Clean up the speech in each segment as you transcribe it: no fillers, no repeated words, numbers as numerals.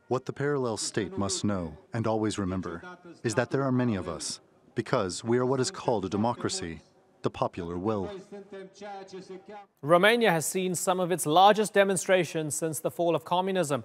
What the parallel state must know, and always remember, is that there are many of us, because we are what is called a democracy, the popular will. Romania has seen some of its largest demonstrations since the fall of communism.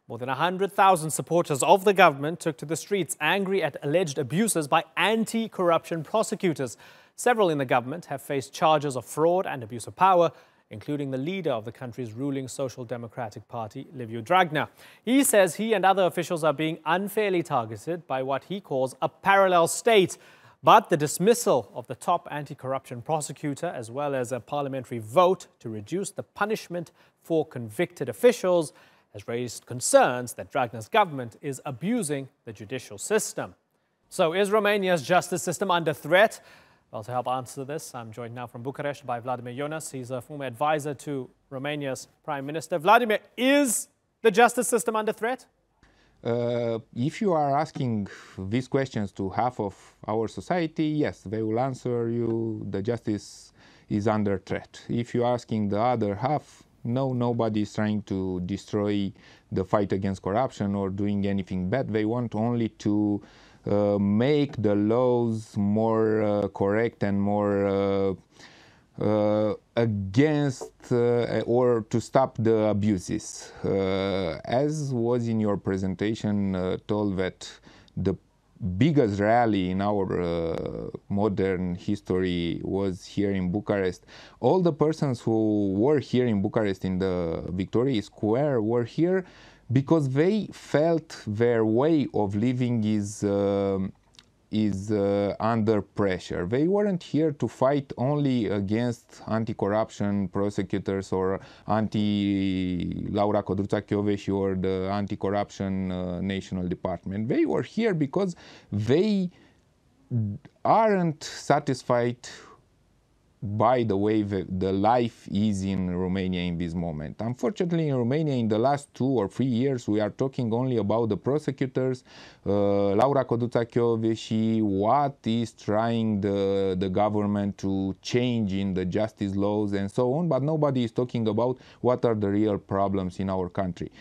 More than 100,000 supporters of the government took to the streets angry at alleged abuses by anti-corruption prosecutors. Several in the government have faced charges of fraud and abuse of power, including the leader of the country's ruling Social Democratic Party, Liviu Dragnea. He says he and other officials are being unfairly targeted by what he calls a parallel state. But the dismissal of the top anti-corruption prosecutor, as well as a parliamentary vote to reduce the punishment for convicted officials, has raised concerns that Dragnea's government is abusing the judicial system. So is Romania's justice system under threat? Well, to help answer this, I'm joined now from Bucharest by Vladimir Jonas. He's a former advisor to Romania's Prime Minister. Vladimir, is the justice system under threat? If you are asking these questions to half of our society, yes, they will answer you the justice is under threat. If you're asking the other half, no, nobody is trying to destroy the fight against corruption or doing anything bad. They want only to make the laws more correct and more against or to stop the abuses. As was in your presentation told that the biggest rally in our modern history was here in Bucharest. All the persons who were here in Bucharest in the Victoria Square were here because they felt their way of living is under pressure. They weren't here to fight only against anti-corruption prosecutors or anti-Laura Codruța-Kövesi or the anti-corruption national department. They were here because they aren't satisfied by the way the life is in Romania in this moment. Unfortunately, in Romania, in the last 2 or 3 years, we are talking only about the prosecutors, Laura Codruța-Kövesi, what is trying the government to change in the justice laws and so on, but nobody is talking about what are the real problems in our country.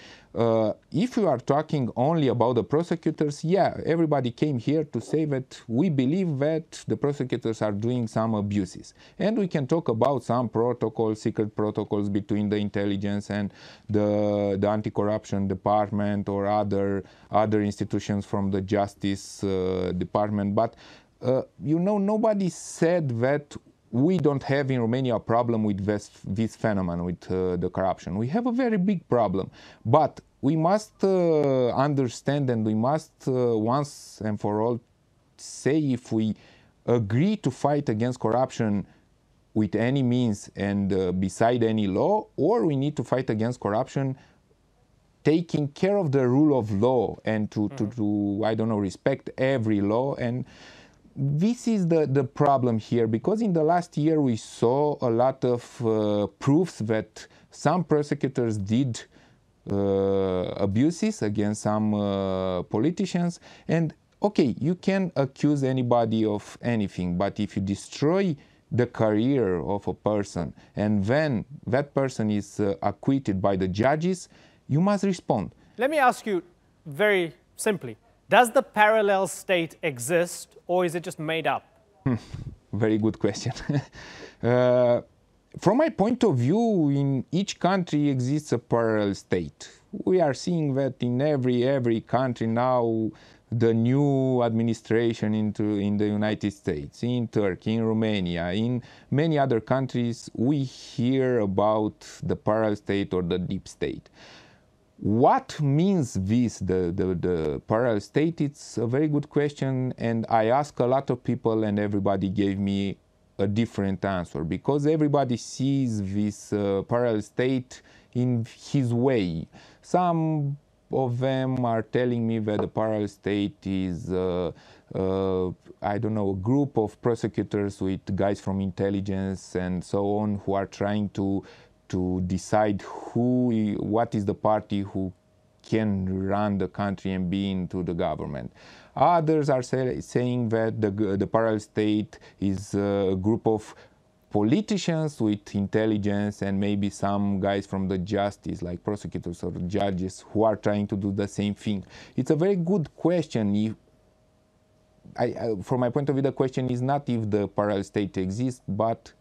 If you are talking only about the prosecutors, yeah, everybody came here to say that we believe that the prosecutors are doing some abuses. And we can talk about some protocols, secret protocols between the intelligence and the anti-corruption department or other institutions from the justice department. But, you know, nobody said that we don't have in Romania a problem with this phenomenon, with the corruption. We have a very big problem, but we must understand and we must once and for all say if we agree to fight against corruption with any means and beside any law, or we need to fight against corruption taking care of the rule of law and to I don't know, respect every law. And this is the problem here, because in the last year we saw a lot of proofs that some prosecutors did abuses against some politicians. And okay, you can accuse anybody of anything, but if you destroy the career of a person and then that person is acquitted by the judges, you must respond. Let me ask you very simply. Does the parallel state exist, or is it just made up? Very good question. From my point of view, in each country exists a parallel state. We are seeing that in every country now, the new administration in the United States, in Turkey, in Romania, in many other countries, we hear about the parallel state or the deep state. What means this, the parallel state? It's a very good question, and I asked a lot of people and everybody gave me a different answer, because everybody sees this parallel state in his way. Some of them are telling me that the parallel state is, I don't know, a group of prosecutors with guys from intelligence and so on who are trying to decide what is the party who can run the country and be into the government. Others are saying that the parallel state is a group of politicians with intelligence and maybe some guys from the justice, like prosecutors or judges, who are trying to do the same thing. It's a very good question. If from my point of view, the question is not if the parallel state exists, but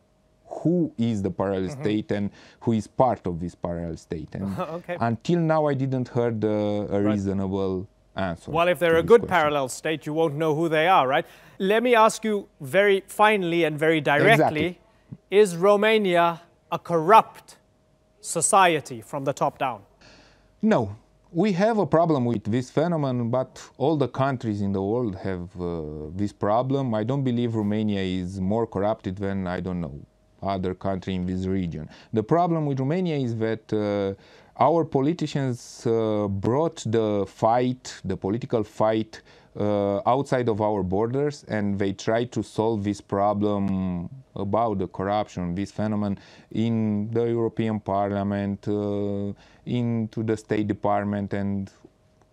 who is the parallel state and who is part of this parallel state. And okay. Until now, I didn't heard a reasonable answer. Well, if they're a good parallel state, you won't know who they are, right? Let me ask you very finally and very directly, is Romania a corrupt society from the top down? No. We have a problem with this phenomenon, but all the countries in the world have this problem. I don't believe Romania is more corrupted than, I don't know, other country in this region. The problem with Romania is that our politicians brought the fight, the political fight, outside of our borders, and they try to solve this problem about the corruption, this phenomenon, in the European Parliament, into the State Department, and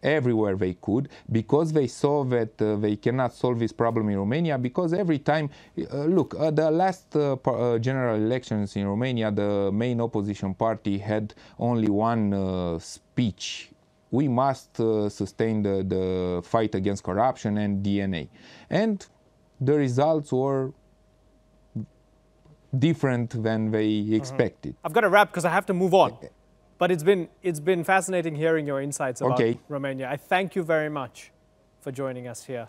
everywhere they could, because they saw that they cannot solve this problem in Romania, because every time, look, the last general elections in Romania, the main opposition party had only one speech: we must sustain the fight against corruption and DNA. And the results were different than they expected. I've got to wrap because I have to move on. But it's been fascinating hearing your insights about Romania. I thank you very much for joining us here.